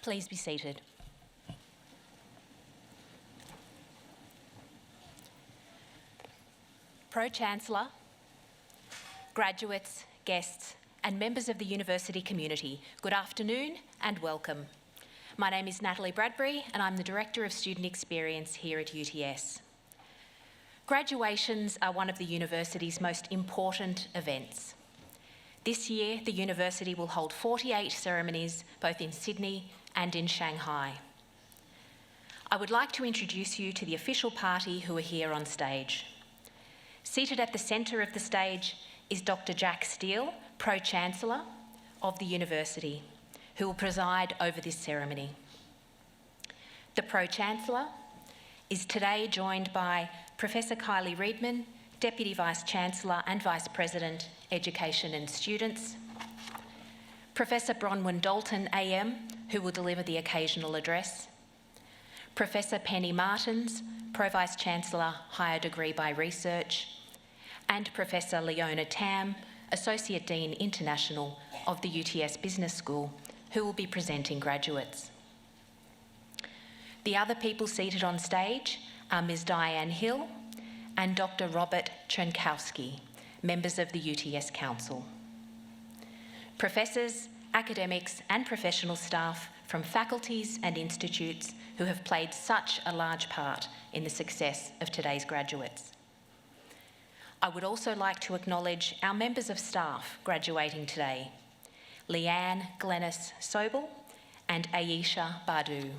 Please be seated. Pro-Chancellor, graduates, guests and members of the university community, good afternoon and welcome. My name is Natalie Bradbury and I'm the Director of Student Experience here at UTS. Graduations are one of the university's most important events. This year, the university will hold 48 ceremonies, both in Sydney and in Shanghai. I would like to introduce you to the official party who are here on stage. Seated at the centre of the stage is Dr. Jack Steele, Pro-Chancellor of the university, who will preside over this ceremony. The Pro-Chancellor is today joined by Professor Kylie Reedman, Deputy Vice-Chancellor and Vice-President, Education and Students, Professor Bronwyn Dalton AM, who will deliver the occasional address, Professor Penny Martins, Pro-Vice-Chancellor, Higher Degree by Research, and Professor Leona Tam, Associate Dean International of the UTS Business School, who will be presenting graduates. The other people seated on stage are Ms. Diane Hill and Dr. Robert Trenkowski, members of the UTS Council. Professors, academics and professional staff from faculties and institutes who have played such a large part in the success of today's graduates. I would also like to acknowledge our members of staff graduating today, Leanne Glennis Sobel and Aisha Badu.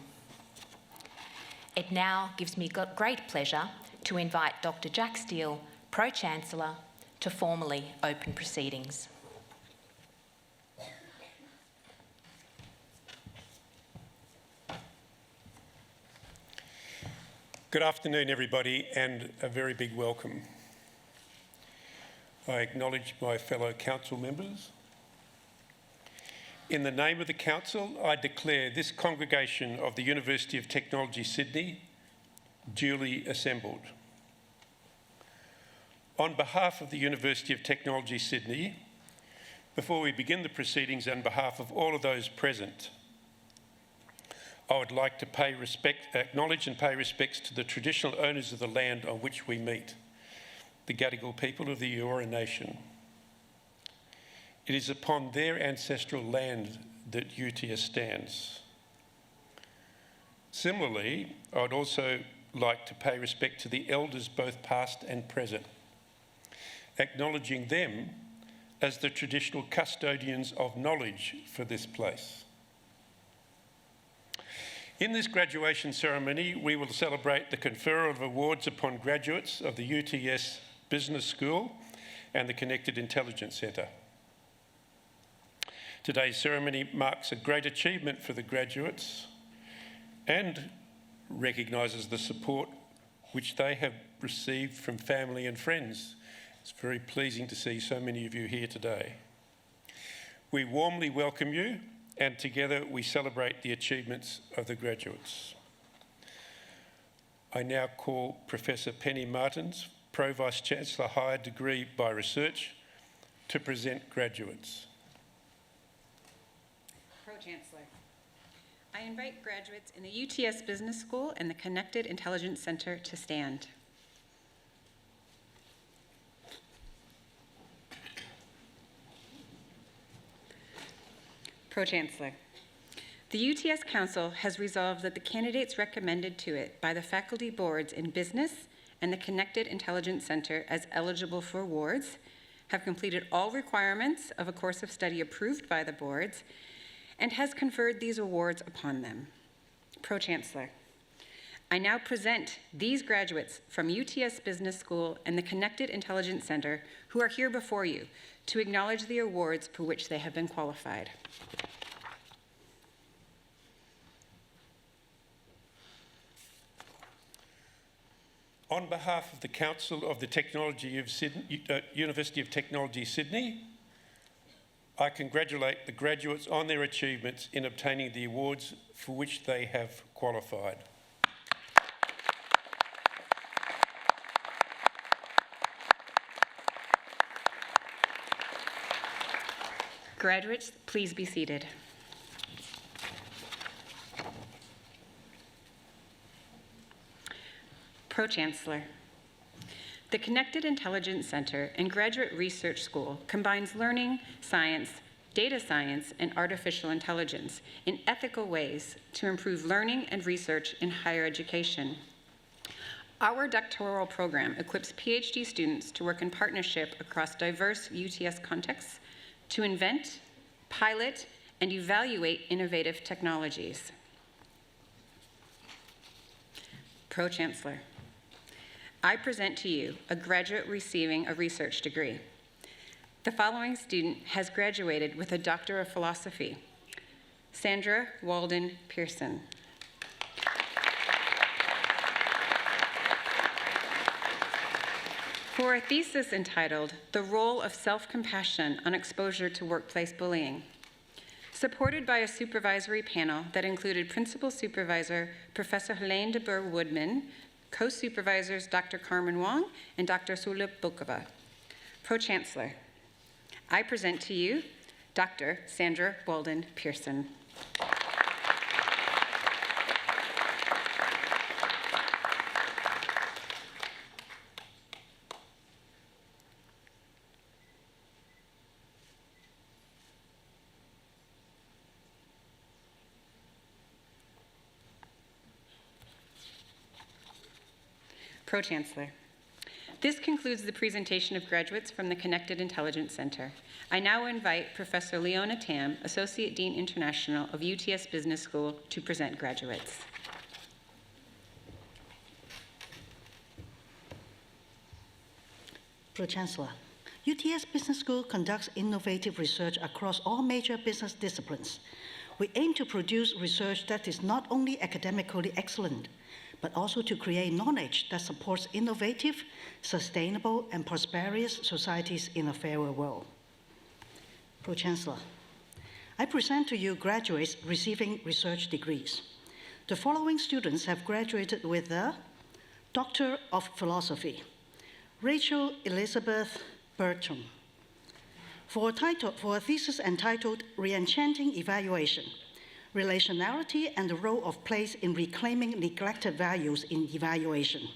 It now gives me great pleasure to invite Dr. Jack Steele, Pro-Chancellor, to formally open proceedings. Good afternoon, everybody, and a very big welcome. I acknowledge my fellow council members. In the name of the council, I declare this congregation of the University of Technology, Sydney, duly assembled. On behalf of the University of Technology, Sydney, before we begin the proceedings, on behalf of all of those present, I would like to acknowledge and pay respects to the traditional owners of the land on which we meet, the Gadigal people of the Eora Nation. It is upon their ancestral land that UTS stands. Similarly, I would also like to pay respect to the elders both past and present, acknowledging them as the traditional custodians of knowledge for this place. In this graduation ceremony, we will celebrate the conferral of awards upon graduates of the UTS Business School and the Connected Intelligence Centre. Today's ceremony marks a great achievement for the graduates and recognises the support which they have received from family and friends. It's very pleasing to see so many of you here today. We warmly welcome you, and together we celebrate the achievements of the graduates. I now call Professor Penny Martins, Pro-Vice-Chancellor, Higher Degree by Research, to present graduates. Pro-Chancellor, I invite graduates in the UTS Business School and the Connected Intelligence Centre to stand. Pro-Chancellor, the UTS Council has resolved that the candidates recommended to it by the faculty boards in Business and the Connected Intelligence Centre as eligible for awards have completed all requirements of a course of study approved by the boards and has conferred these awards upon them. Pro-Chancellor, I now present these graduates from UTS Business School and the Connected Intelligence Centre who are here before you to acknowledge the awards for which they have been qualified. On behalf of the Council of the University of Technology, Sydney, I congratulate the graduates on their achievements in obtaining the awards for which they have qualified. Graduates, please be seated. Pro-Chancellor. The Connected Intelligence Center and Graduate Research School combines learning, science, data science, and artificial intelligence in ethical ways to improve learning and research in higher education. Our doctoral program equips PhD students to work in partnership across diverse UTS contexts to invent, pilot, and evaluate innovative technologies. Pro-Chancellor, I present to you a graduate receiving a research degree. The following student has graduated with a Doctor of Philosophy: Sandra Walden Pearson. For a thesis entitled, "The Role of Self-Compassion on Exposure to Workplace Bullying," supported by a supervisory panel that included Principal Supervisor Professor Helene de Boer-Woodman, co-supervisors Dr. Carmen Wong and Dr. Sula Bukova. Pro-Chancellor, I present to you Dr. Sandra Walden Pearson. Pro-Chancellor, this concludes the presentation of graduates from the Connected Intelligence Center. I now invite Professor Leona Tam, Associate Dean International of UTS Business School, to present graduates. Pro-Chancellor, UTS Business School conducts innovative research across all major business disciplines. We aim to produce research that is not only academically excellent, but also to create knowledge that supports innovative, sustainable, and prosperous societies in a fairer world. Pro-Chancellor, I present to you graduates receiving research degrees. The following students have graduated with the Doctor of Philosophy: Rachel Elizabeth Bertram. For a thesis entitled "Re-enchanting Evaluation: Relationality and the Role of Place in Reclaiming Neglected Values in Evaluation,"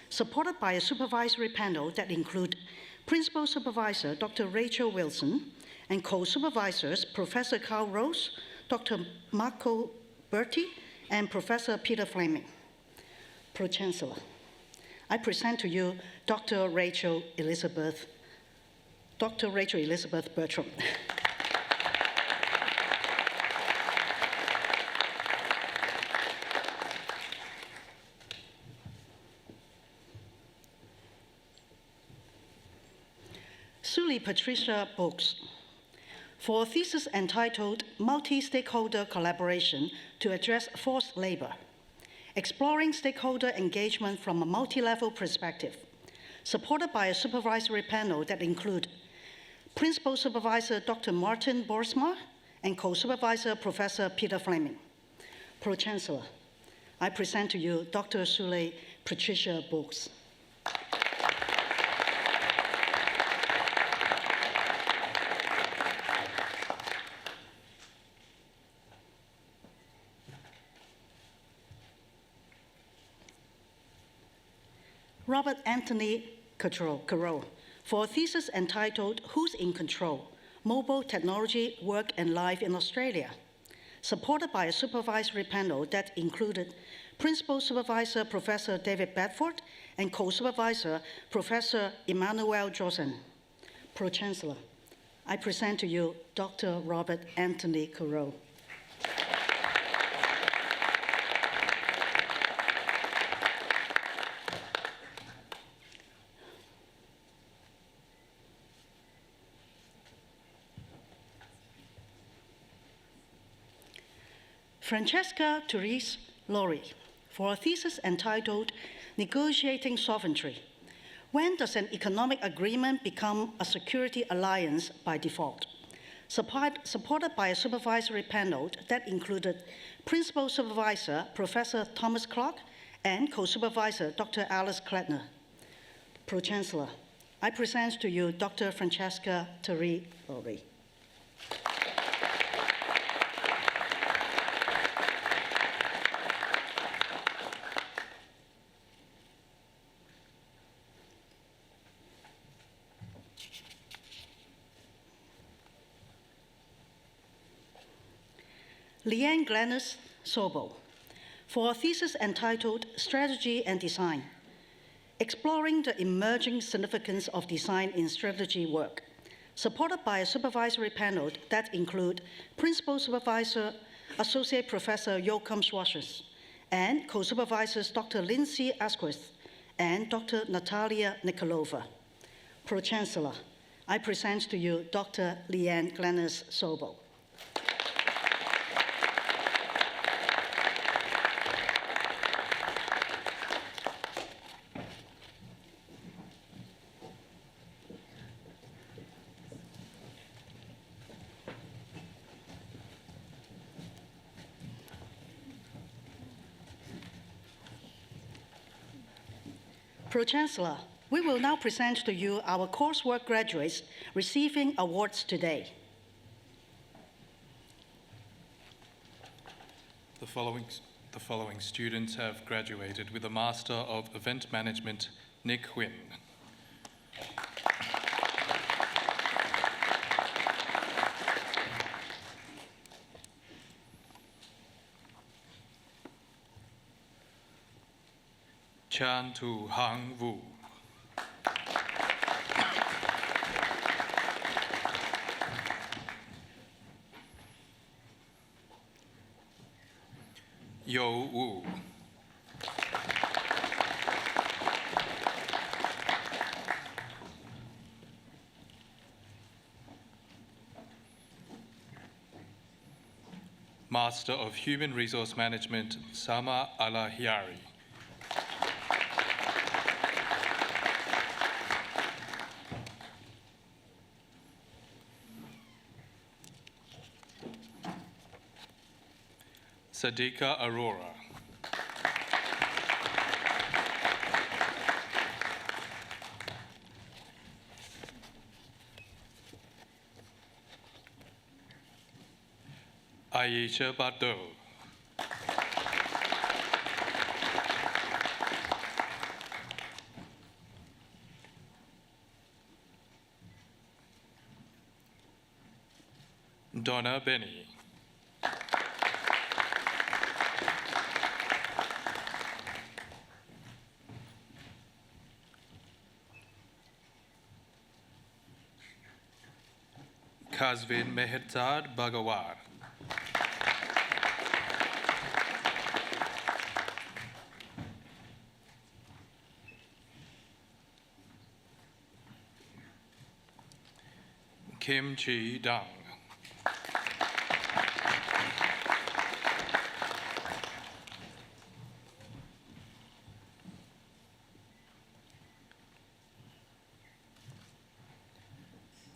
supported by a supervisory panel that include Principal Supervisor Dr. Rachel Wilson and co-supervisors Professor Carl Rose, Dr. Marco Berti, and Professor Peter Fleming. Pro-Chancellor, I present to you Dr. Rachel Elizabeth Bertram. Suli Patricia Books. For a thesis entitled "Multi-Stakeholder Collaboration to Address Forced Labor," exploring stakeholder engagement from a multi-level perspective, supported by a supervisory panel that include Principal Supervisor Dr. Martin Borsma and co-supervisor Professor Peter Fleming. Pro-Chancellor, I present to you Dr. Suli Patricia Books. Robert Anthony Carroll, for a thesis entitled "Who's in Control? Mobile Technology, Work and Life in Australia," supported by a supervisory panel that included Principal Supervisor Professor David Bedford and co-supervisor Professor Emmanuel Johnson. Pro-Chancellor, I present to you Dr. Robert Anthony Carroll. Francesca Therese Laurie, for a thesis entitled "Negotiating Sovereignty: When Does an Economic Agreement Become a Security Alliance by Default?" supported by a supervisory panel that included Principal Supervisor Professor Thomas Clark and co-supervisor Dr. Alice Klettner. Pro-Chancellor, I present to you Dr. Francesca Therese Laurie. Leanne Glennis Sobel, for a thesis entitled Strategy and Design, Exploring the Emerging Significance of Design in Strategy Work, supported by a supervisory panel that include Principal Supervisor, Associate Professor Joachim Schwartz, and co-supervisors Dr. Lindsay Asquith and Dr. Natalia Nikolova. Pro-Chancellor, I present to you Dr. Leanne Glennis Sobel. Pro-Chancellor, we will now present to you our coursework graduates receiving awards today. The following students have graduated with a Master of Event Management, Nick Huynh. Chan Tu Hang Wu. Yo Wu. Master of Human Resource Management, Sama Alahiari. Sadika Arora. Aisha Bado. Donna Benny. Kazvin Meherzad Bhagawar. Kim Chi Dang.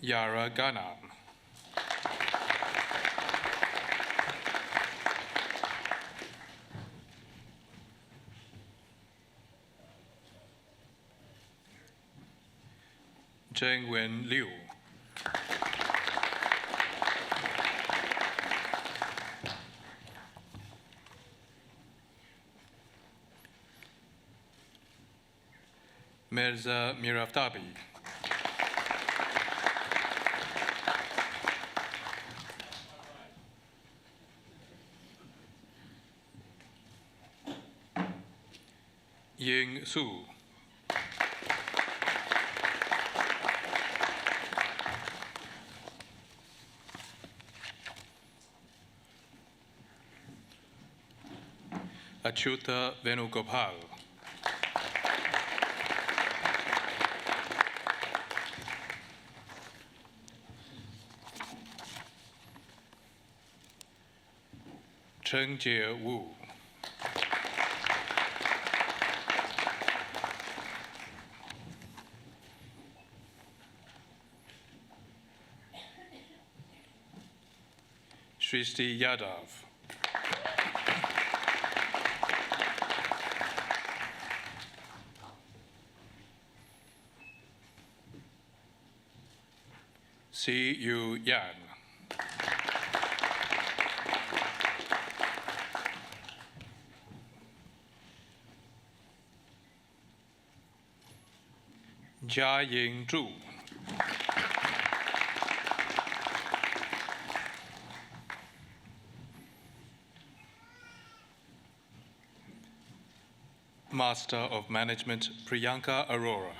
Yara Ganan. Zheng Wen Liu. Mirza Miraftabi. Ying Su. Achyuta Venugopal. Cheng Jie Wu. Srishti Yadav. Si Yu Yan. Jia Ying Zhu. Master of Management Priyanka Arora.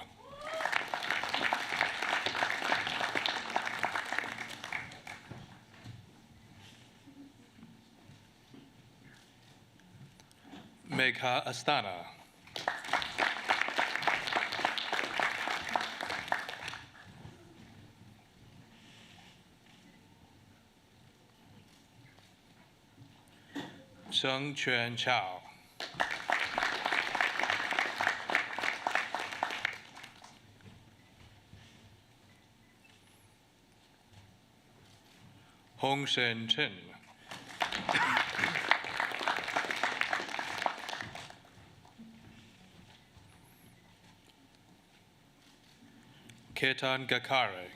Megha Astana. Sheng Quan Chao. Hong Shen Chen. Ketan Gakare.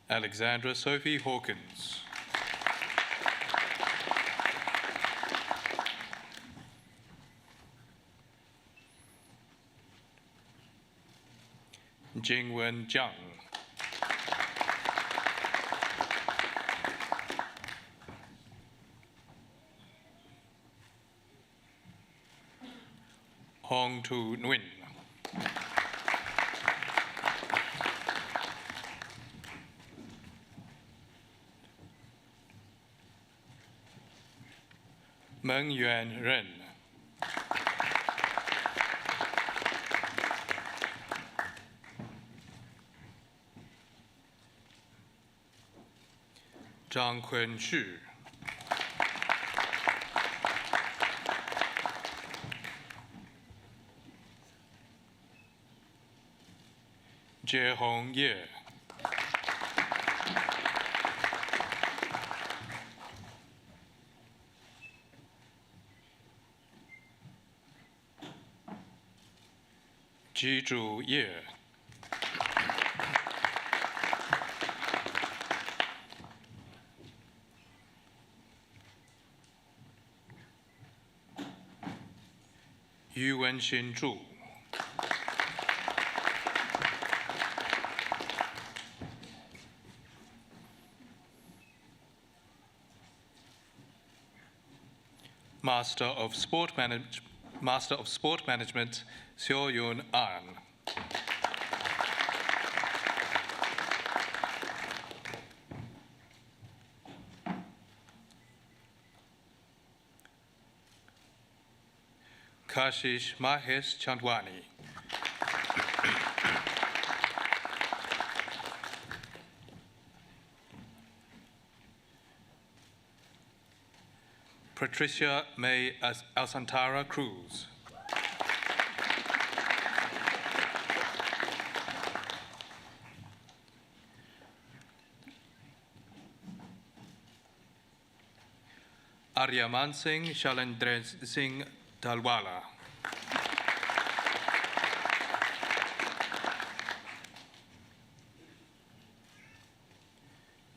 Alexandra Sophie Hawkins. Jingwen Jiang. Hong Tu Nguyen. Meng Yuan Ren. Zhang Kun Xu. Jie Hong Ye. Ji Zhu Ye. Yu Wenxin Zhu. Master of Sport Management, Seo Yun An. Kashish Mahesh Chandwani. Patricia May Alcantara Cruz. Aryaman Singh Shalendra Singh Dalwala.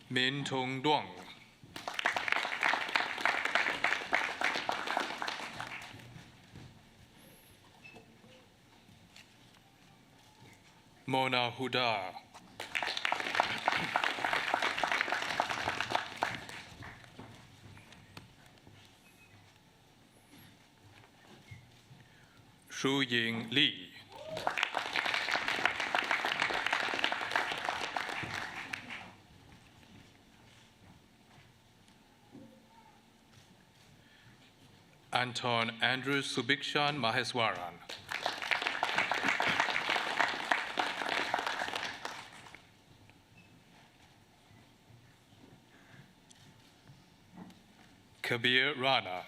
Min Tong Duong. Mona Hudar. Shu Ying Li. Anton Andrew Subikshan Maheswaran. Kabir Rana.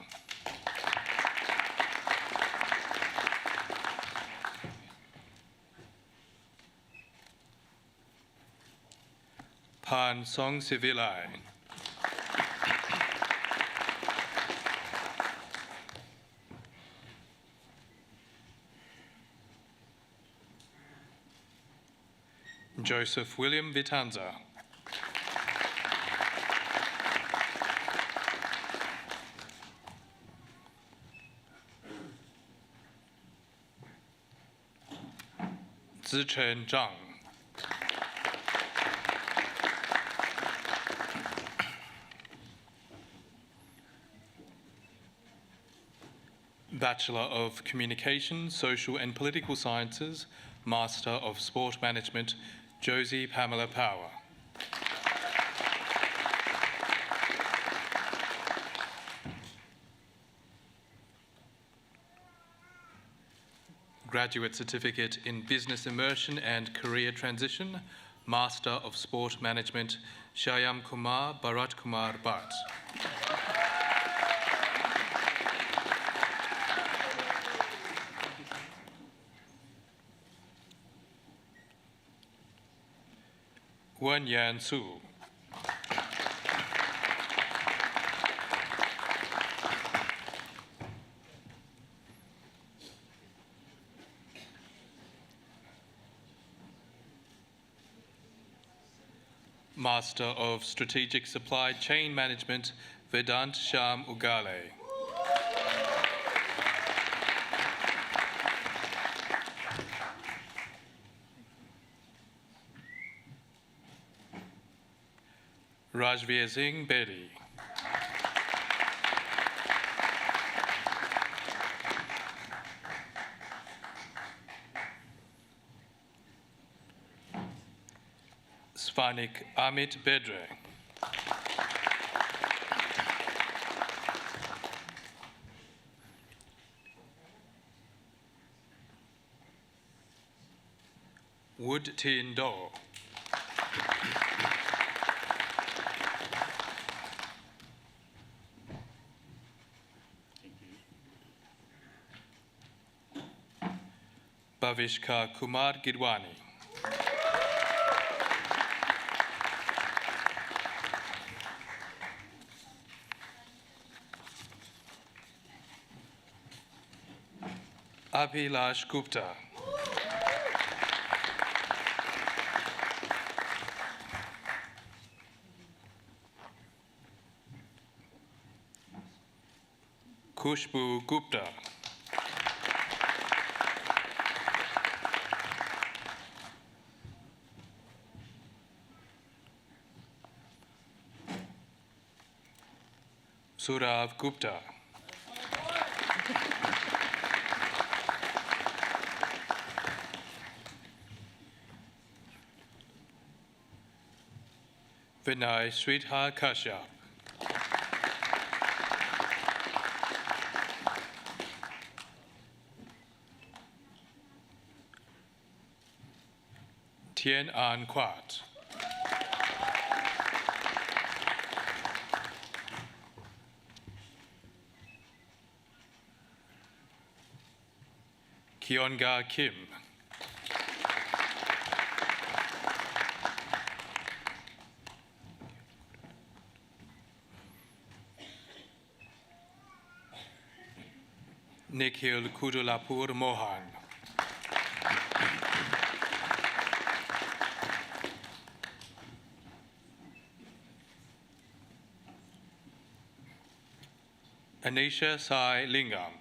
Pan Song Sivilai. Joseph William Vitanza. Zichen Zhang. Bachelor of Communication, Social and Political Sciences, Master of Sport Management, Josie Pamela Power. Graduate Certificate in Business Immersion and Career Transition, Master of Sport Management, Shyam Kumar Bharat Kumar Bhatt. Wen Yan Su. Master of Strategic Supply Chain Management, Vedant Sham Ugale. Rajveer Singh Bedi. Svanik Amit Bedre. Wood Tin Do. Bhavishka Kumar Gidwani. Abhilash Gupta. Khushbu Gupta. Surav Gupta. Vinay Sridhar Kashyap. Tien An Quat. Kionga Kim. Nikhil Kudulapur Mohan. Anisha Sai Lingam.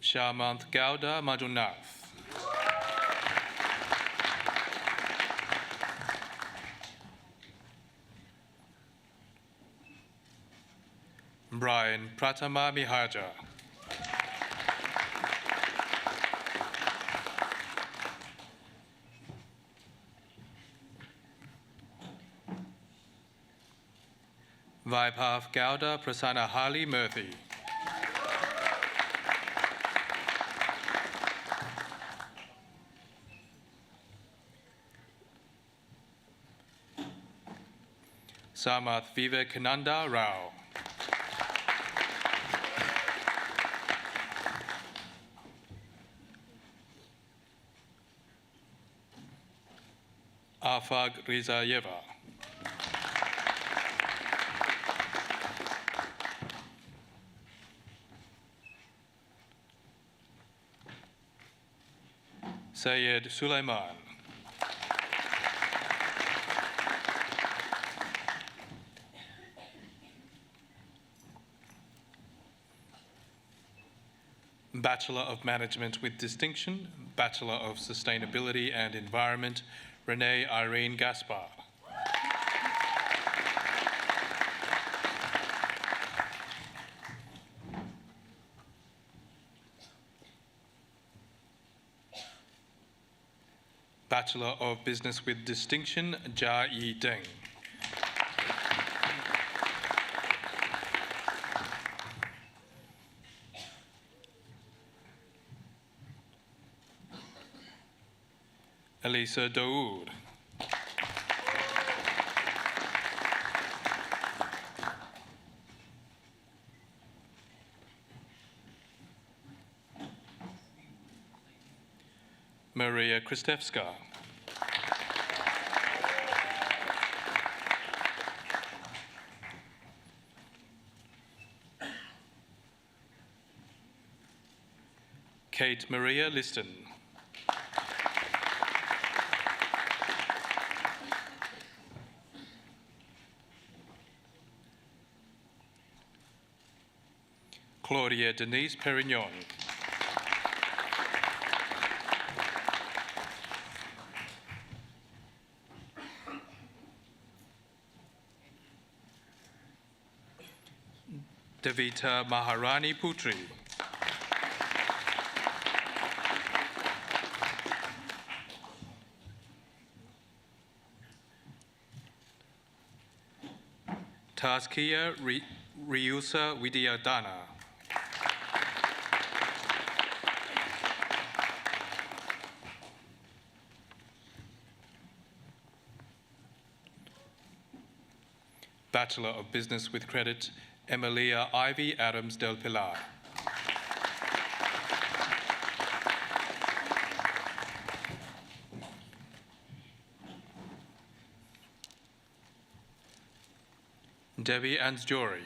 Shamanth Gowda Madhunath. Brian Pratama Mihaja. Vaibhav Gowda Prasanna Hali Murthy. Samath Vivekananda Rao. Afag Rizayeva. Syed Sulaiman. Bachelor of Management with Distinction, Bachelor of Sustainability and Environment, Renee Irene Gaspar. Bachelor of Business with Distinction, Jia Yi Deng. Elisa Daoud. Maria Kristevska. Kate Maria Liston. Claudia Denise Perignon. Devita Maharani Putri. Taskia Ryusa Widyadana. Bachelor of Business with Credit, Emilia Ivy Adams del Pilar. Debbie Ansjory.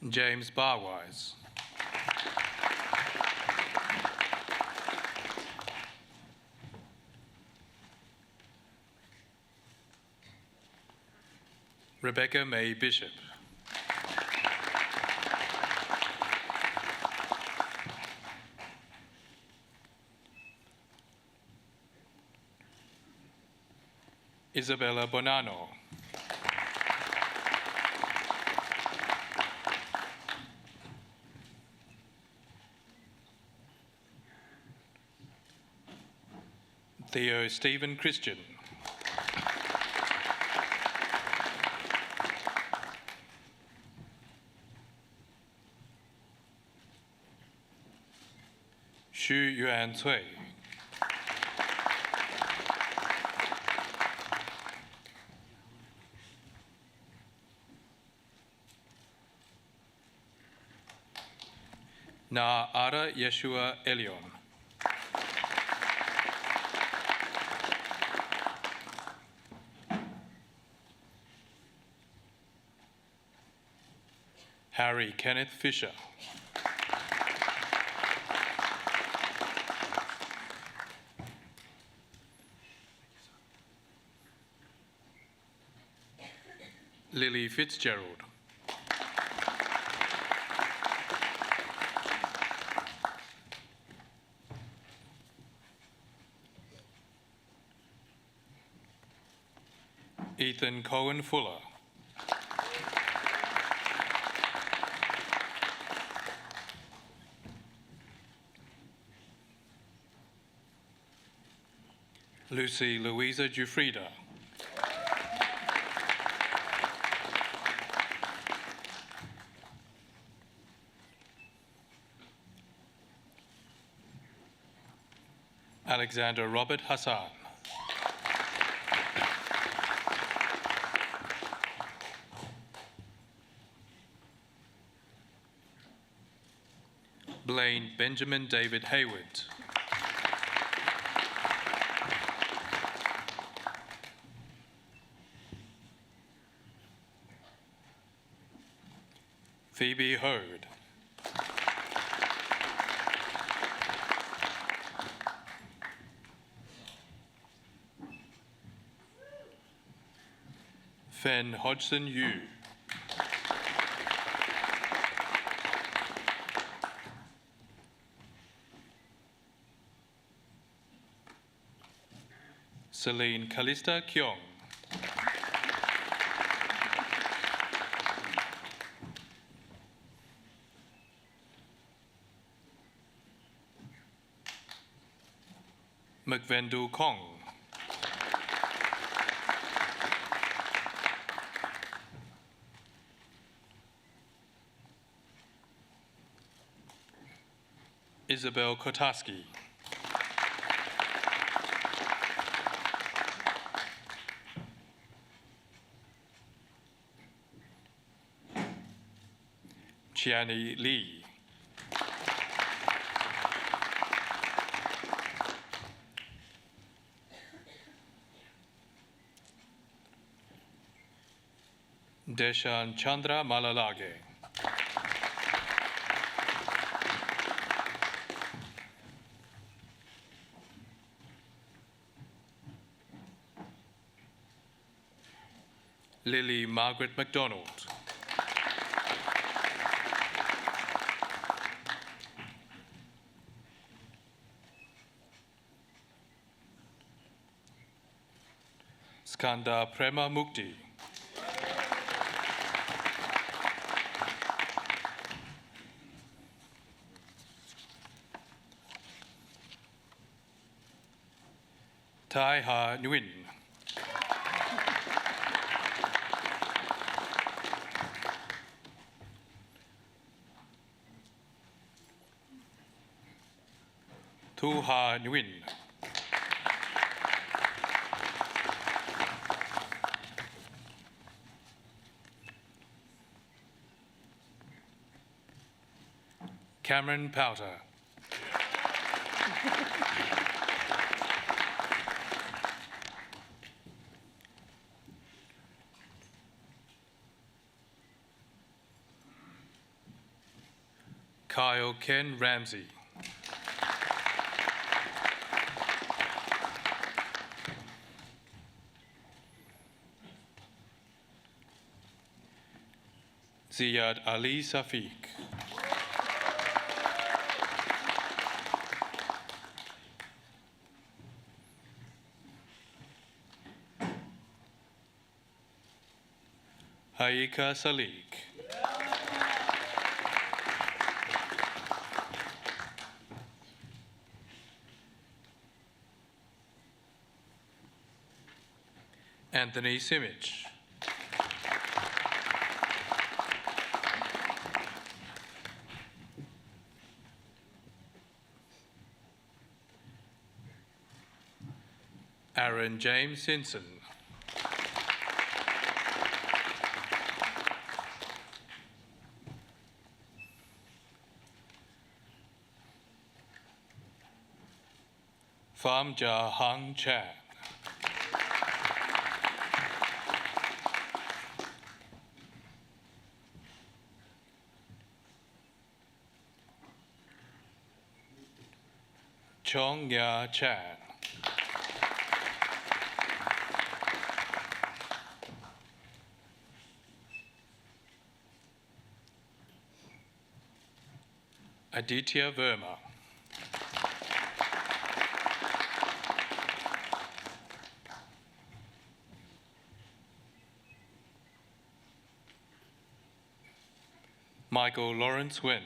James Barwise. Rebecca May Bishop. Isabella Bonanno. Theo Stephen Christian. Xu Yuan Cui. Na Ara Yeshua Elion. Harry Kenneth Fisher. Lily Fitzgerald. Ethan Cohen Fuller. Lucy Louisa Jufrida. Alexander Robert Hassan. Blaine Benjamin David Hayward. Phoebe Hode. Fen Hodgson Yu. Celine Callista Kyong. McVendu Kong. Isabel Kotaski. Chiani Lee. Deshan Chandra Malalage. Lily Margaret MacDonald. Skanda Prema Mukti. Tai Ha Nguyen. Tu Ha Nguyen. Cameron Powter. Kyle Ken Ramsey. Ziyad Ali Safiq. Haika Salik. Anthony Simic. Aaron James Simpson. Pham Ja Hang Chan. Chong Ya Chan. Aditya Verma. Michael Lawrence Nguyen.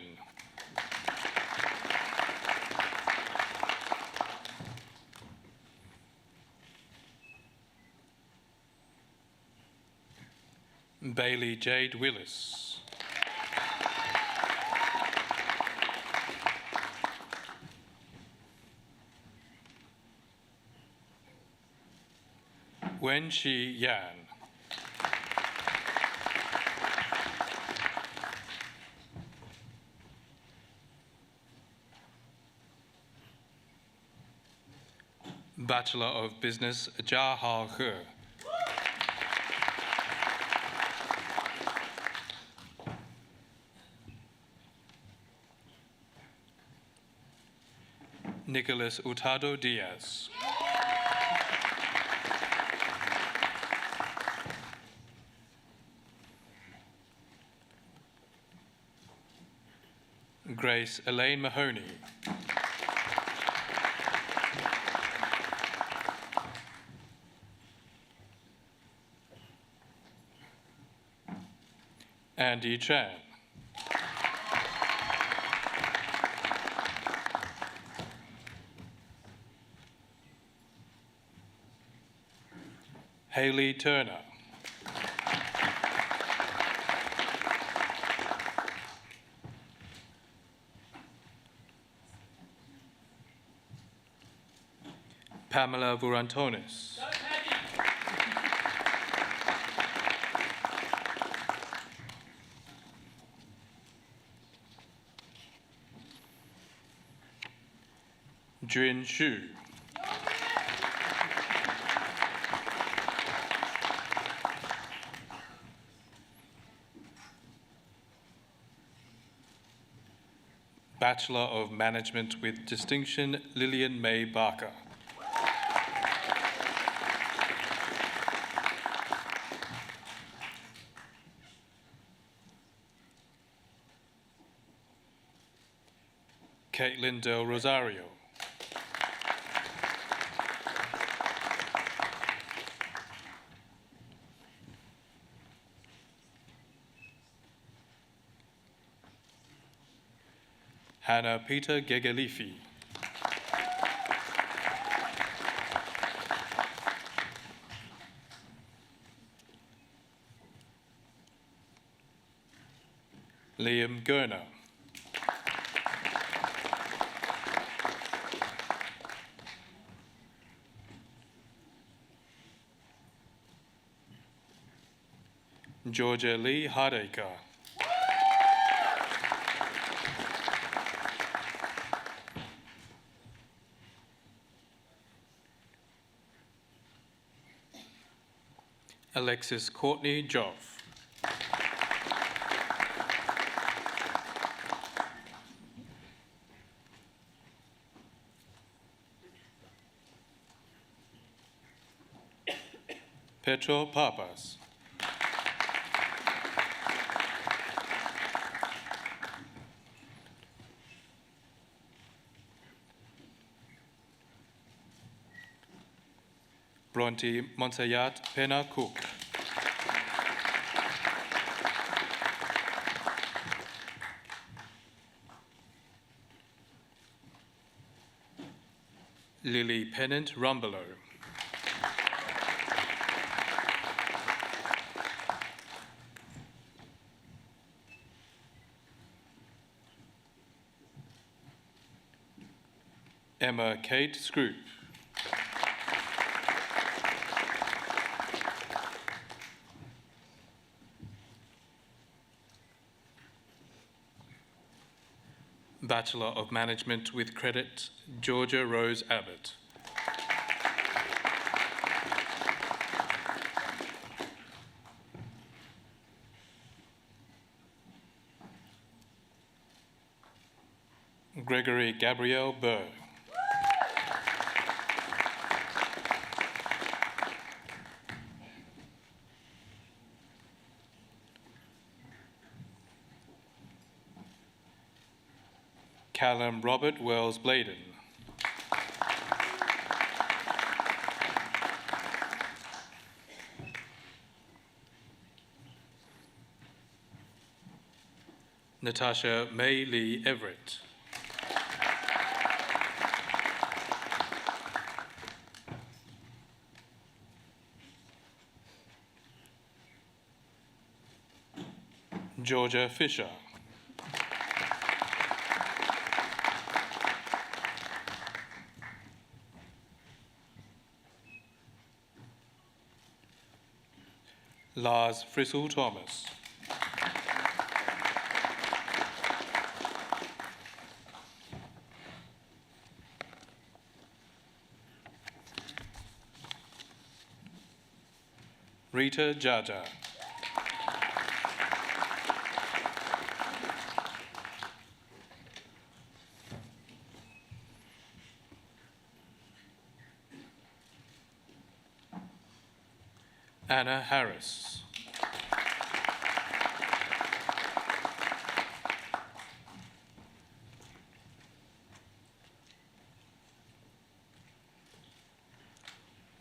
Bailey Jade Willis. Wen Shi Yan. Bachelor of Business, Jia Hao He. Nicholas Hurtado Diaz. Grace Elaine Mahoney. Andy Chan. Hayley Turner. Pamela Vurantonis. Jun Xu. Bachelor of Management with Distinction, Lillian May Barker. Caitlin Del Rosario. Hannah Peter Gegelifi. Liam Gerner. Georgia Lee Hardacre. Alexis Courtney Joff. Petro Papas. Bronte Monsayat Pena Cook. Lily Pennant Rumbelow. Emma Kate Scroop. Bachelor of Management with Credit, Georgia Rose Abbott. Gregory Gabrielle Burr. Callum Robert Wells Bladen. Natasha May Lee Everett. Georgia Fisher. Lars Frissell Thomas. Rita Jaja. Anna Harris.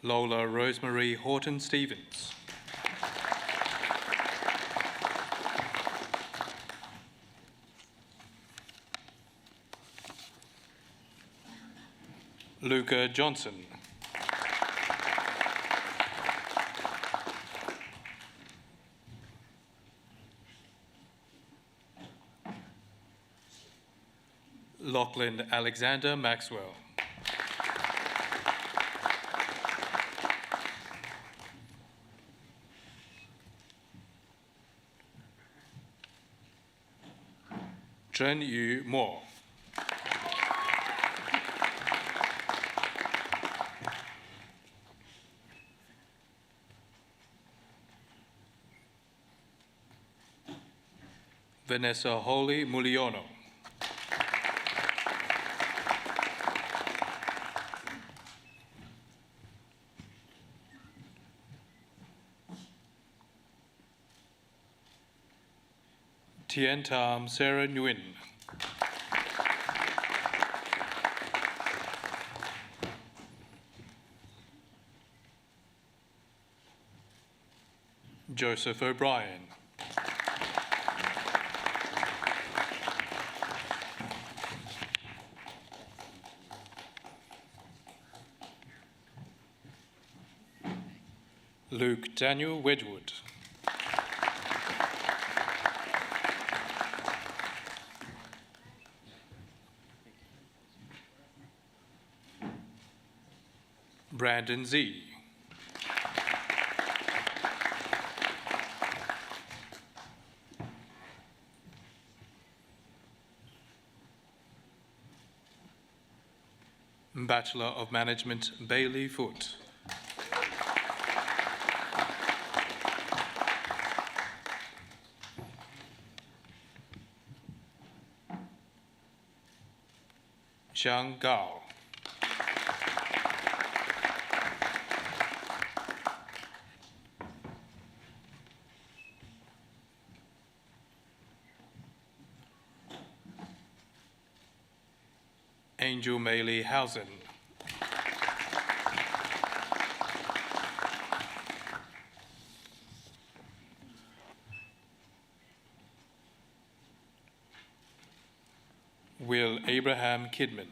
Lola Rosemary Horton-Stevens. Luca Johnson. Lachlan Alexander Maxwell. Zhen Yu Mo. Vanessa Holy Muliono. Tien Tam Sarah Nguyen. Joseph O'Brien. Luke Daniel Wedgwood. Brandon Z. Bachelor of Management, Bailey Foote. Xiang Gao. Angel Meili Hausen. Will Abraham Kidman.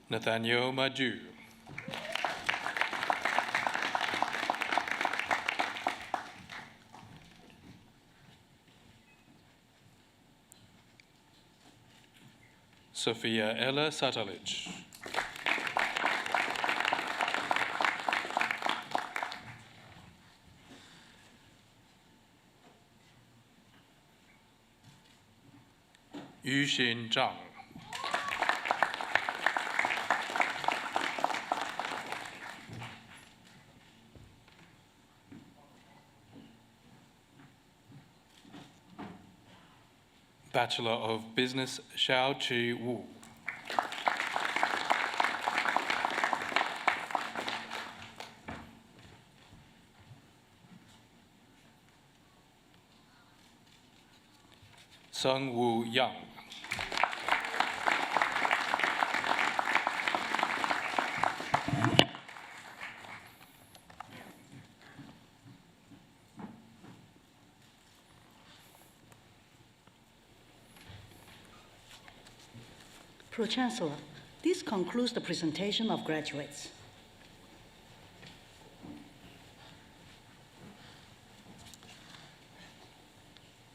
Nathaniel Maju. Sophia Ella Satalich. Yuxin Zhang. Bachelor of Business, Xiao Chi Wu. Sung Woo Young. Pro-Chancellor, this concludes the presentation of graduates.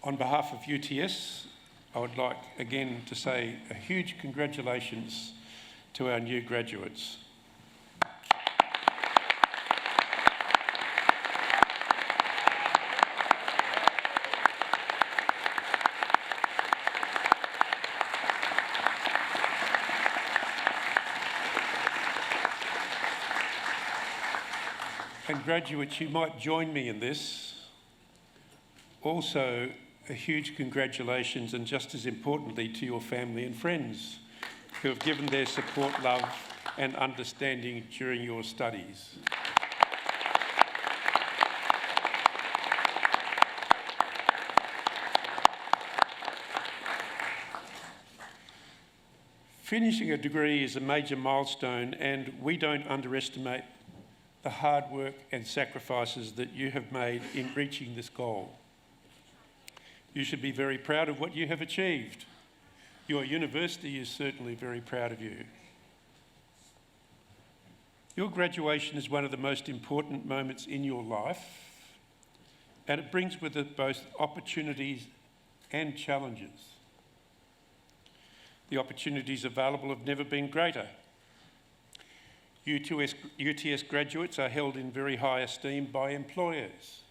On behalf of UTS, I would like again to say a huge congratulations to our new graduates. And graduates, you might join me in this. Also, a huge congratulations, and just as importantly, to your family and friends who have given their support, love and understanding during your studies. Finishing a degree is a major milestone, and we don't underestimate the hard work and sacrifices that you have made in reaching this goal. You should be very proud of what you have achieved. Your university is certainly very proud of you. Your graduation is one of the most important moments in your life, and it brings with it both opportunities and challenges. The opportunities available have never been greater. UTS graduates are held in very high esteem by employers,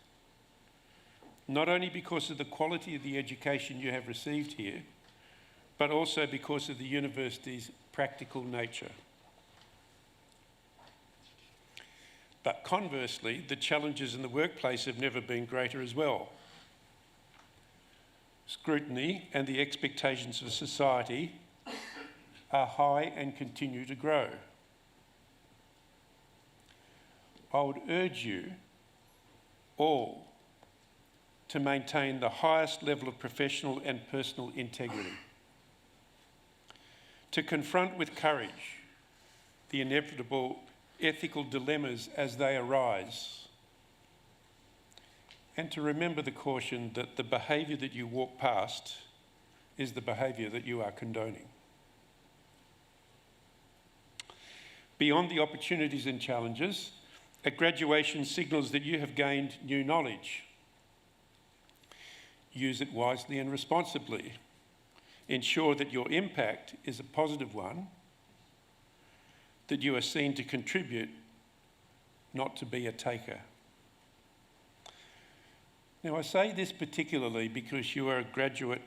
not only because of the quality of the education you have received here, but also because of the university's practical nature. But conversely, the challenges in the workplace have never been greater as well. Scrutiny and the expectations of society are high and continue to grow. I would urge you all to maintain the highest level of professional and personal integrity, to confront with courage the inevitable ethical dilemmas as they arise, and to remember the caution that the behaviour that you walk past is the behaviour that you are condoning. Beyond the opportunities and challenges, a graduation signals that you have gained new knowledge. Use it wisely and responsibly. Ensure that your impact is a positive one, that you are seen to contribute, not to be a taker. Now, I say this particularly because you are a graduate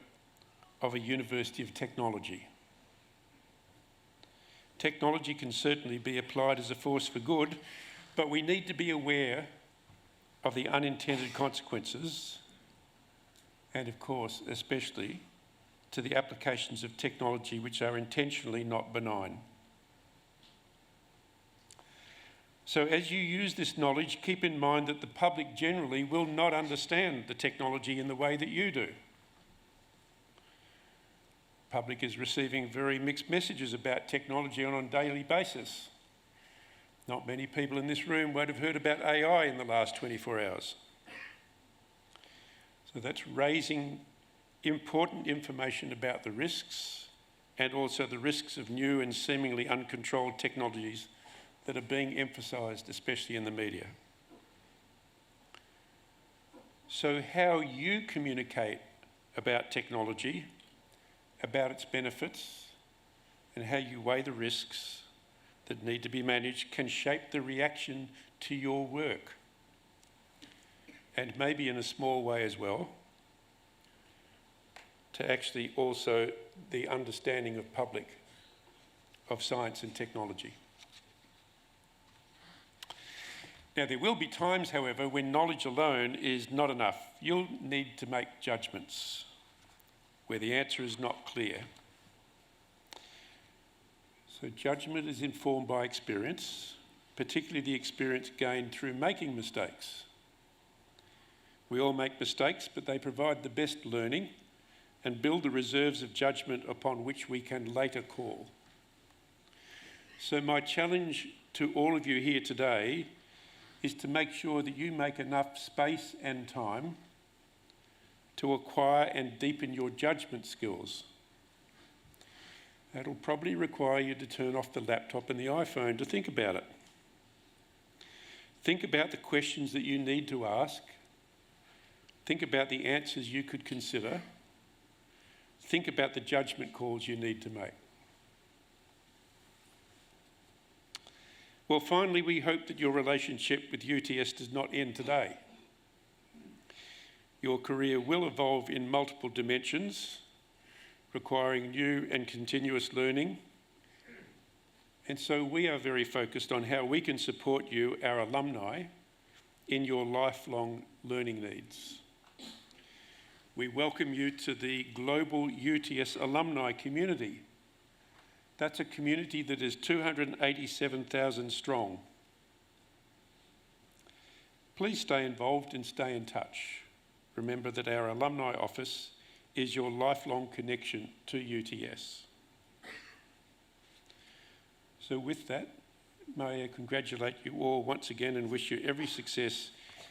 of a University of Technology. Technology can certainly be applied as a force for good, but we need to be aware of the unintended consequences and, of course, especially to the applications of technology which are intentionally not benign. So as you use this knowledge, keep in mind that the public generally will not understand the technology in the way that you do. The public is receiving very mixed messages about technology on a daily basis. Not many people in this room won't have heard about AI in the last 24 hours. So that's raising important information about the risks and also the risks of new and seemingly uncontrolled technologies that are being emphasised, especially in the media. So how you communicate about technology, about its benefits, and how you weigh the risks that need to be managed can shape the reaction to your work. And maybe in a small way as well, to actually also the understanding of public of science and technology. Now, there will be times, however, when knowledge alone is not enough. You'll need to make judgments where the answer is not clear. So judgment is informed by experience, particularly the experience gained through making mistakes. We all make mistakes, but they provide the best learning and build the reserves of judgment upon which we can later call. So my challenge to all of you here today is to make sure that you make enough space and time to acquire and deepen your judgment skills. That'll probably require you to turn off the laptop and the iPhone to think about it. Think about the questions that you need to ask. Think about the answers you could consider. Think about the judgment calls you need to make. Well, finally, we hope that your relationship with UTS does not end today. Your career will evolve in multiple dimensions, requiring new and continuous learning. And so we are very focused on how we can support you, our alumni, in your lifelong learning needs. We welcome you to the global UTS alumni community. That's a community that is 287,000 strong. Please stay involved and stay in touch. Remember that our alumni office is your lifelong connection to UTS. So with that, may I congratulate you all once again and wish you every success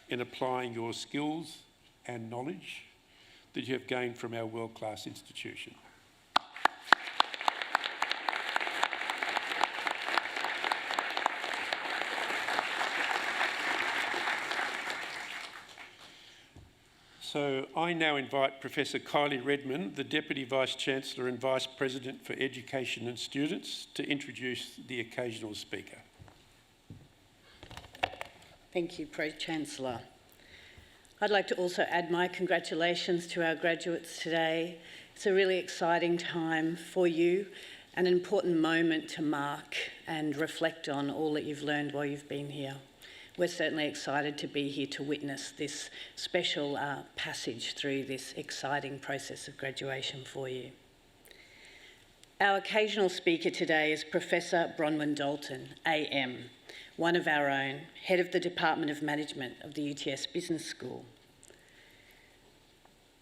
in applying your skills and knowledge that you have gained from our world-class institution. So I now invite Professor Kylie Redmond, the Deputy Vice-Chancellor and Vice President for Education and Students, to introduce the occasional speaker. Thank you, Pro-Chancellor. I'd like to also add my congratulations to our graduates today. It's a really exciting time for you and an important moment to mark and reflect on all that you've learned while you've been here. We're certainly excited to be here to witness this special passage through this exciting process of graduation for you. Our occasional speaker today is Professor Bronwyn Dalton, AM, one of our own, Head of the Department of Management of the UTS Business School.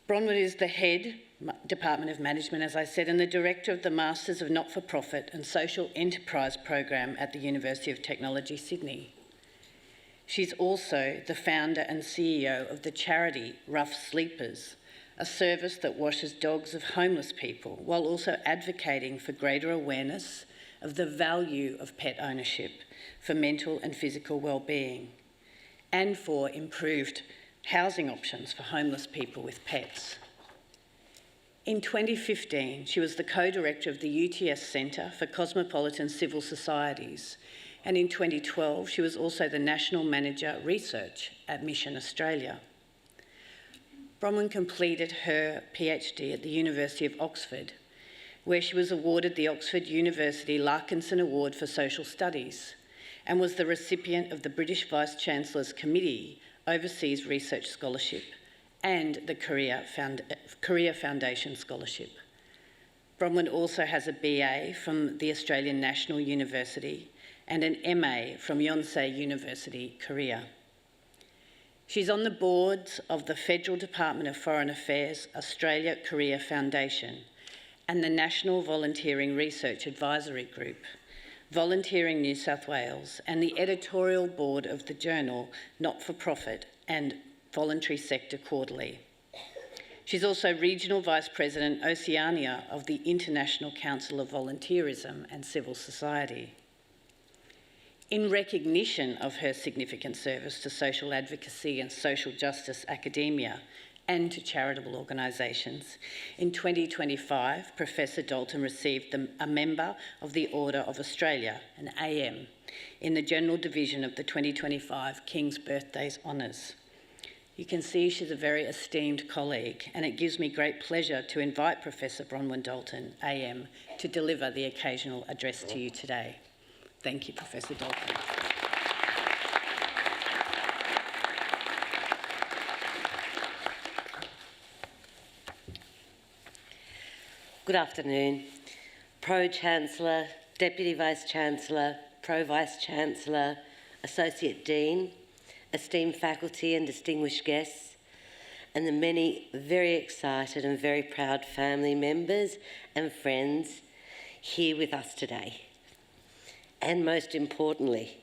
Bronwyn is the Head Department of Management, as I said, and the Director of the Masters of Not-for-Profit and Social Enterprise program at the University of Technology, Sydney. She's also the founder and CEO of the charity Rough Sleepers, a service that washes dogs of homeless people while also advocating for greater awareness of the value of pet ownership for mental and physical well-being and for improved housing options for homeless people with pets. In 2015, she was the co-director of the UTS Centre for Cosmopolitan Civil Societies, and in 2012, she was also the National Manager Research at Mission Australia. Bronwyn completed her PhD at the University of Oxford, where she was awarded the Oxford University Larkinson Award for Social Studies and was the recipient of the British Vice-Chancellor's Committee Overseas Research Scholarship and the Career Foundation Scholarship. Bronwyn also has a BA from the Australian National University and an MA from Yonsei University, Korea. She's on the boards of the Federal Department of Foreign Affairs Australia Career Foundation and the National Volunteering Research Advisory Group, Volunteering New South Wales, and the editorial board of the journal Not-for-Profit and Voluntary Sector Quarterly. She's also Regional Vice President Oceania of the International Council of Volunteerism and Civil Society. In recognition of her significant service to social advocacy and social justice academia and to charitable organisations, in 2025, Professor Dalton received a Member of the Order of Australia, an AM, in the General Division of the 2025 King's Birthdays Honours. You can see she's a very esteemed colleague, and it gives me great pleasure to invite Professor Bronwyn Dalton, AM, to deliver the occasional address to you today. Thank you, Professor Dalton. Good afternoon. Pro-Chancellor, Deputy Vice-Chancellor, Pro-Vice-Chancellor, Associate Dean, esteemed faculty and distinguished guests, and the many very excited and very proud family members and friends here with us today. And most importantly,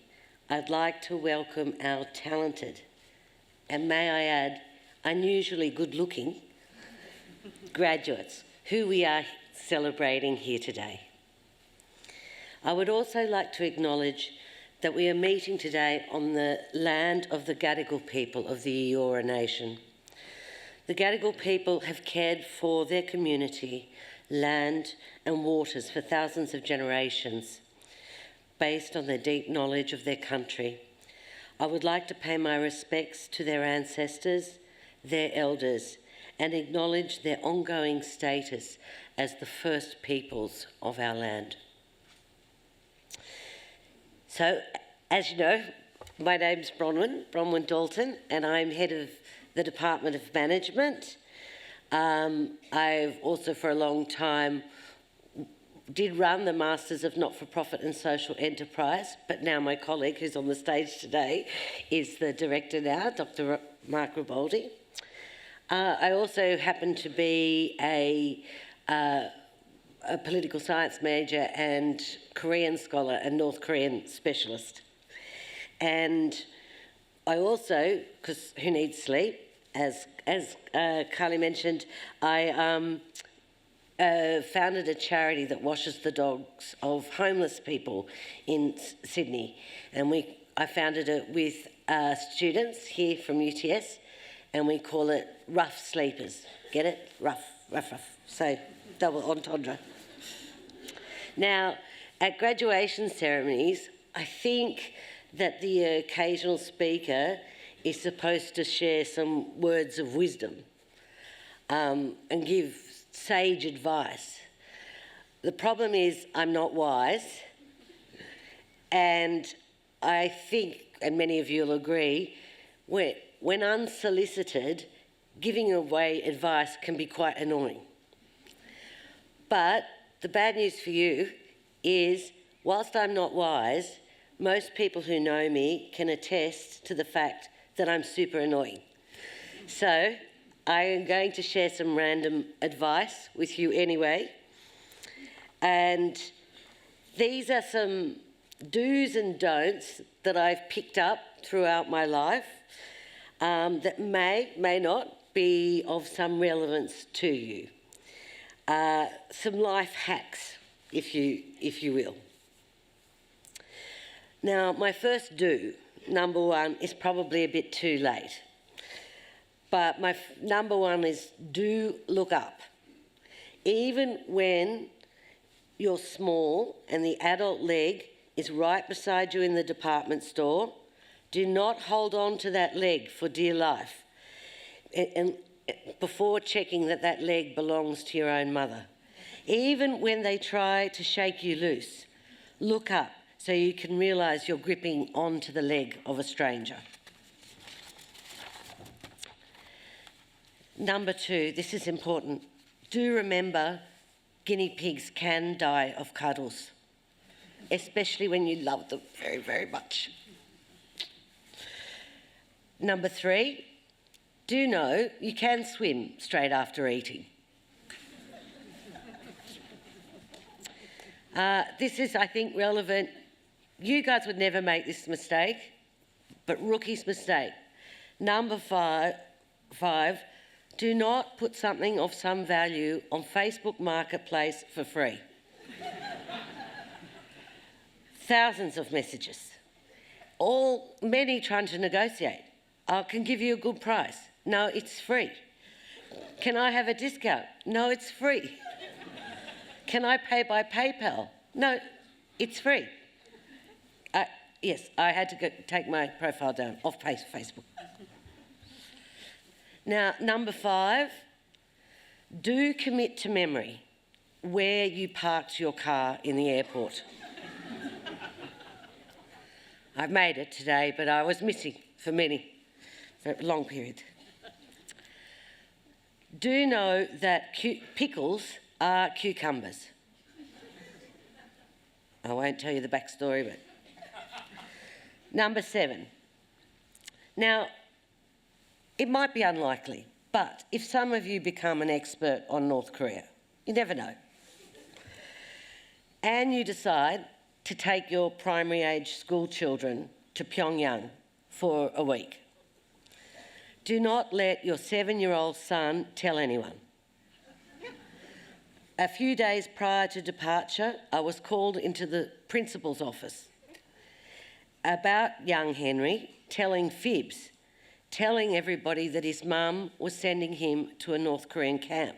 I'd like to welcome our talented, and may I add, unusually good-looking graduates who we are celebrating here today. I would also like to acknowledge that we are meeting today on the land of the Gadigal people of the Eora Nation. The Gadigal people have cared for their community, land and waters for thousands of generations, based on their deep knowledge of their country. I would like to pay my respects to their ancestors, their elders, and acknowledge their ongoing status as the first peoples of our land. So, as you know, my name's Bronwyn Dalton, and I'm Head of the Department of Management. I've also for a long time did run the Masters of Not-for-Profit and Social Enterprise, but now my colleague who's on the stage today is the director now, Dr. Mark Riboldi. I also happen to be a a political science major and Korean scholar and North Korean specialist. And I also, because who needs sleep, as Carly mentioned, I founded a charity that washes the dogs of homeless people in Sydney. And I founded it with students here from UTS, and we call it Rough Sleepers. Get it? Rough. So, double entendre. Now, at graduation ceremonies, I think that the occasional speaker is supposed to share some words of wisdom and give sage advice. The problem is I'm not wise, and I think, and many of you will agree, when unsolicited, giving away advice can be quite annoying. But the bad news for you is, whilst I'm not wise, most people who know me can attest to the fact that I'm super annoying. So I am going to share some random advice with you anyway. And these are some do's and don'ts that I've picked up throughout my life that may not be of some relevance to you. Some life hacks, if you will. Now, my first do, number one, is probably a bit too late. But my number one is do look up. Even when you're small and the adult leg is right beside you in the department store, do not hold on to that leg for dear life and before checking that leg belongs to your own mother. Even when they try to shake you loose, look up so you can realise you're gripping onto the leg of a stranger. Number two, this is important. Do remember guinea pigs can die of cuddles, especially when you love them very, very much. Number three, do know you can swim straight after eating. This is, I think, relevant. You guys would never make this mistake, but rookie's mistake. Number five, do not put something of some value on Facebook Marketplace for free. Thousands of messages, many trying to negotiate. I can give you a good price. No, it's free. Can I have a discount? No, it's free. Can I pay by PayPal? No, it's free. Yes, I had to take my profile down off Facebook. Now, number five, do commit to memory where you parked your car in the airport. I've made it today, but I was missing for a long period. Do know that pickles are cucumbers. I won't tell you the backstory, but... Number seven. Now, it might be unlikely, but if some of you become an expert on North Korea, you never know, and you decide to take your primary age school children to Pyongyang for a week, do not let your 7-year-old son tell anyone. A few days prior to departure, I was called into the principal's office about young Henry telling fibs, telling everybody that his mum was sending him to a North Korean camp.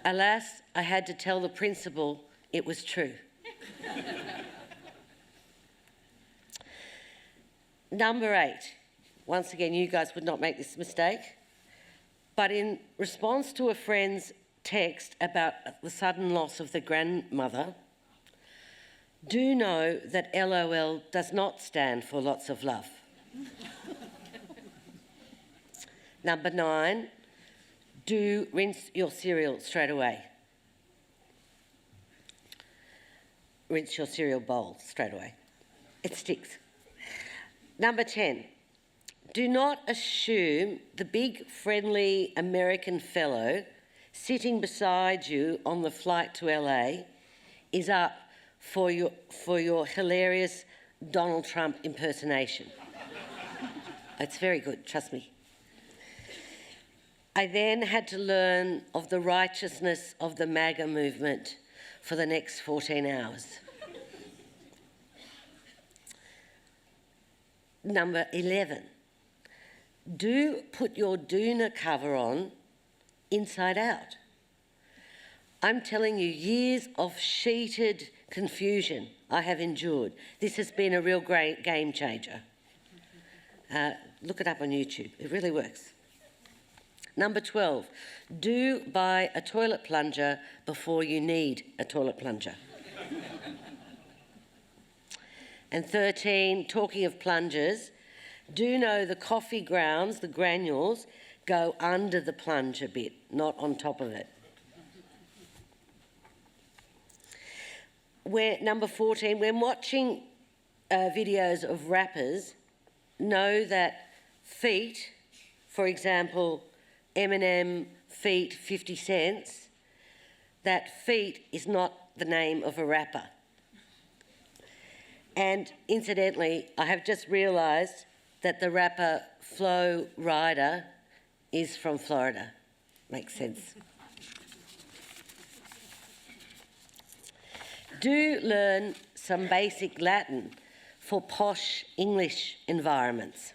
Alas, I had to tell the principal it was true. Number 8. Once again, you guys would not make this mistake. But in response to a friend's text about the sudden loss of the grandmother, do know that LOL does not stand for lots of love. Number 9, do rinse your cereal straight away. Rinse your cereal bowl straight away. It sticks. Number 10, do not assume the big, friendly American fellow sitting beside you on the flight to LA is up for your hilarious Donald Trump impersonation. It's very good, trust me. I then had to learn of the righteousness of the MAGA movement for the next 14 hours. Number 11, do put your doona cover on inside out. I'm telling you, years of sheeted confusion I have endured. This has been a real great game changer. Look it up on YouTube, it really works. Number 12, do buy a toilet plunger before you need a toilet plunger. And 13, talking of plungers, do know the coffee grounds, the granules, go under the plunge a bit, not on top of it. Number 14, when watching videos of rappers, know that feet, for example, Eminem feat 50 cents, that feat is not the name of a rapper. And incidentally, I have just realised that the rapper Flo Rida is from Florida. Makes sense. Do learn some basic Latin for posh English environments.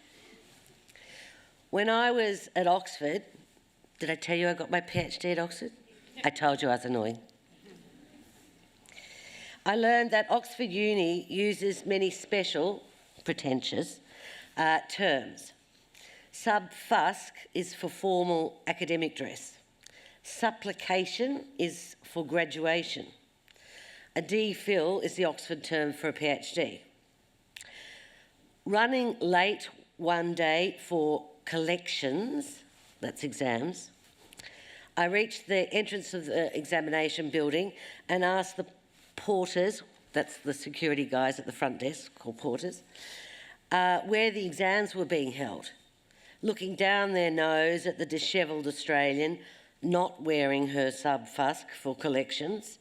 When I was at Oxford, did I tell you I got my PhD at Oxford? I told you I was annoying. I learned that Oxford Uni uses many special, pretentious, terms. Sub-fusc is for formal academic dress. Supplication is for graduation. A DPhil is the Oxford term for a PhD. Running late one day for collections, that's exams, I reached the entrance of the examination building and asked the porters, that's the security guys at the front desk, called porters, where the exams were being held. Looking down their nose at the dishevelled Australian, not wearing her sub-fusc for collections.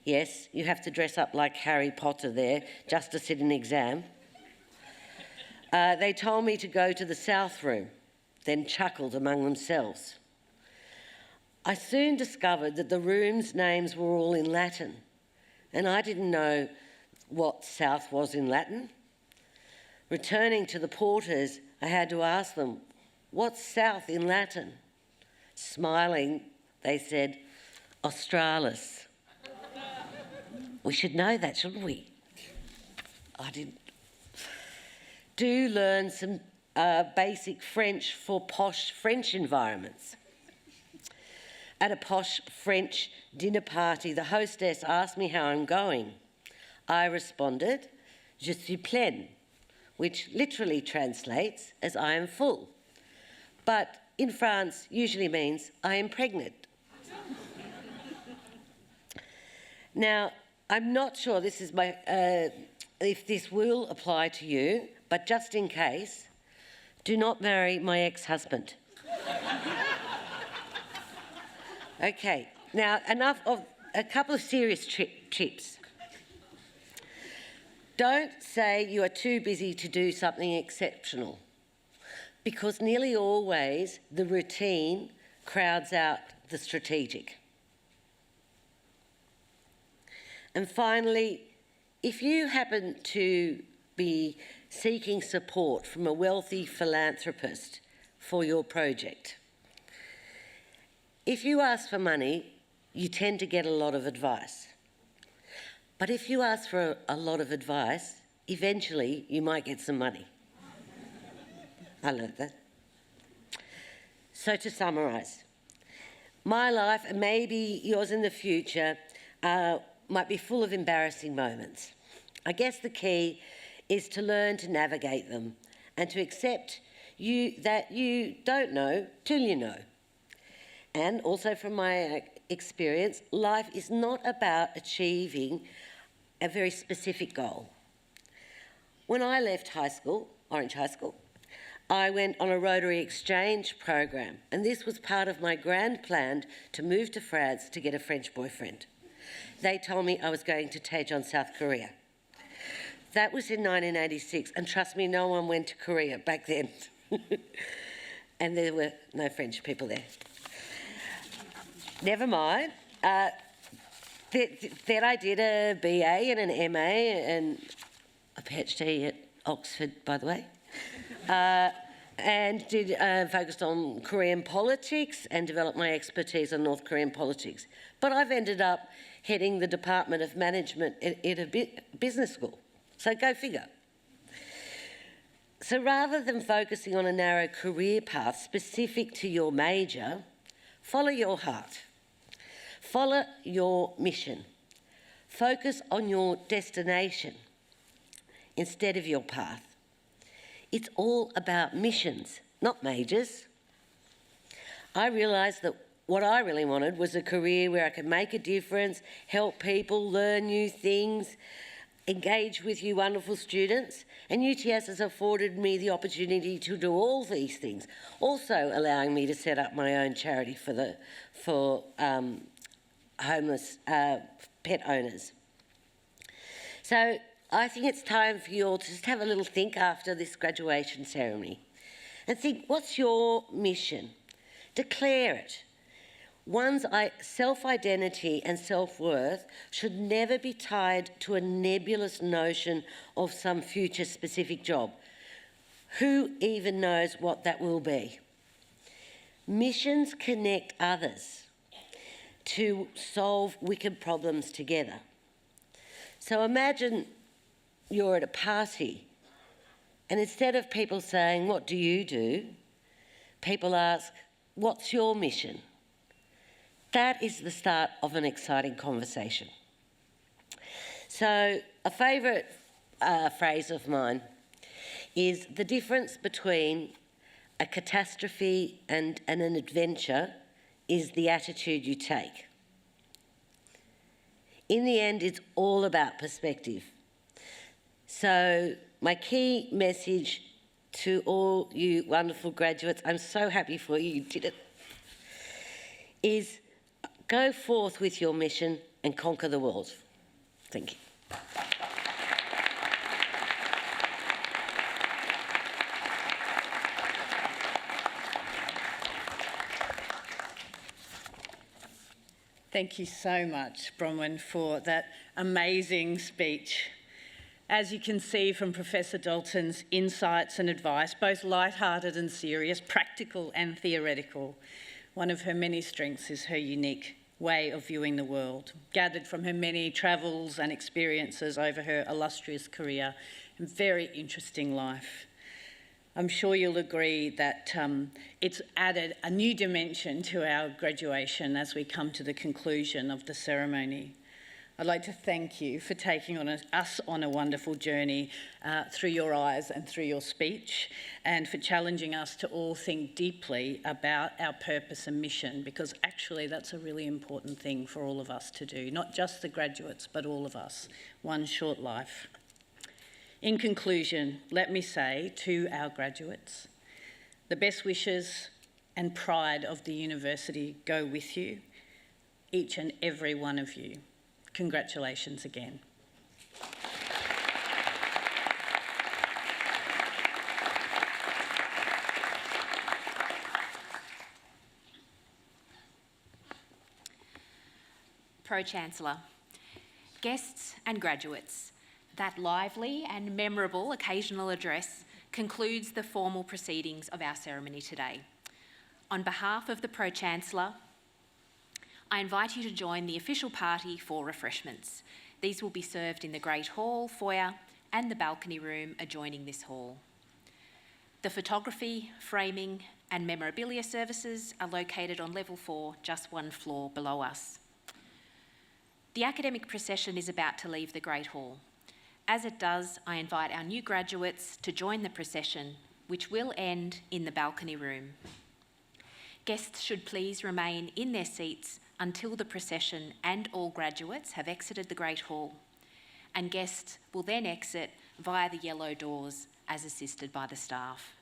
Yes, you have to dress up like Harry Potter there just to sit an exam. They told me to go to the South Room, then chuckled among themselves. I soon discovered that the rooms' names were all in Latin, and I didn't know what South was in Latin. Returning to the porters, I had to ask them, what's South in Latin? Smiling, they said, Australis. We should know that, shouldn't we? I didn't. Do learn some basic French for posh French environments. At a posh French dinner party, the hostess asked me how I'm going. I responded, je suis pleine, which literally translates as I am full, but in France usually means I am pregnant. Now, I'm not sure this is if this will apply to you, but just in case, do not marry my ex-husband. Okay, now enough of a couple of serious tips. Don't say you are too busy to do something exceptional, because nearly always the routine crowds out the strategic. And finally, if you happen to be seeking support from a wealthy philanthropist for your project, if you ask for money, you tend to get a lot of advice. But if you ask for a lot of advice, eventually you might get some money. I learned that. So to summarise, my life, and maybe yours in the future, might be full of embarrassing moments. I guess the key is to learn to navigate them and to accept that you don't know till you know. And also from my experience, life is not about achieving a very specific goal. When I left high school, Orange High School, I went on a Rotary exchange program, and this was part of my grand plan to move to France to get a French boyfriend. They told me I was going to Daejeon, South Korea. That was in 1986, and trust me, no one went to Korea back then. And there were no French people there. Never mind. Then I did a BA and an MA and a PhD at Oxford, by the way. And focused on Korean politics and developed my expertise on North Korean politics. But I've ended up heading the Department of Management at a business school. So go figure. So rather than focusing on a narrow career path specific to your major, follow your heart. Follow your mission. Focus on your destination instead of your path. It's all about missions, not majors. I realised that what I really wanted was a career where I could make a difference, help people, learn new things, engage with you wonderful students, and UTS has afforded me the opportunity to do all these things, also allowing me to set up my own charity for homeless pet owners. So I think it's time for you all to just have a little think after this graduation ceremony and think, what's your mission? Declare it. One's self-identity and self-worth should never be tied to a nebulous notion of some future specific job. Who even knows what that will be? Missions connect others to solve wicked problems together. So imagine you're at a party and instead of people saying, "What do you do?" people ask, "What's your mission?" That is the start of an exciting conversation. So a favourite phrase of mine is the difference between a catastrophe and an adventure is the attitude you take. In the end, it's all about perspective. So my key message to all you wonderful graduates, I'm so happy for you, you did it, is go forth with your mission and conquer the world. Thank you. Thank you so much, Bronwyn, for that amazing speech. As you can see from Professor Dalton's insights and advice, both light-hearted and serious, practical and theoretical, one of her many strengths is her unique way of viewing the world, gathered from her many travels and experiences over her illustrious career and very interesting life. I'm sure you'll agree that it's added a new dimension to our graduation as we come to the conclusion of the ceremony. I'd like to thank you for taking us on a wonderful journey through your eyes and through your speech, and for challenging us to all think deeply about our purpose and mission, because actually that's a really important thing for all of us to do, not just the graduates, but all of us. One short life. In conclusion, let me say to our graduates, the best wishes and pride of the university go with you, each and every one of you. Congratulations again. Pro-Chancellor, guests and graduates, that lively and memorable occasional address concludes the formal proceedings of our ceremony today. On behalf of the Pro-Chancellor, I invite you to join the official party for refreshments. These will be served in the Great Hall, foyer, and the balcony room adjoining this hall. The photography, framing, and memorabilia services are located on level 4, just one floor below us. The academic procession is about to leave the Great Hall. As it does, I invite our new graduates to join the procession, which will end in the balcony room. Guests should please remain in their seats until the procession and all graduates have exited the Great Hall, and guests will then exit via the yellow doors as assisted by the staff.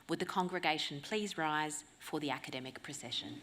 Would the congregation please rise for the academic procession?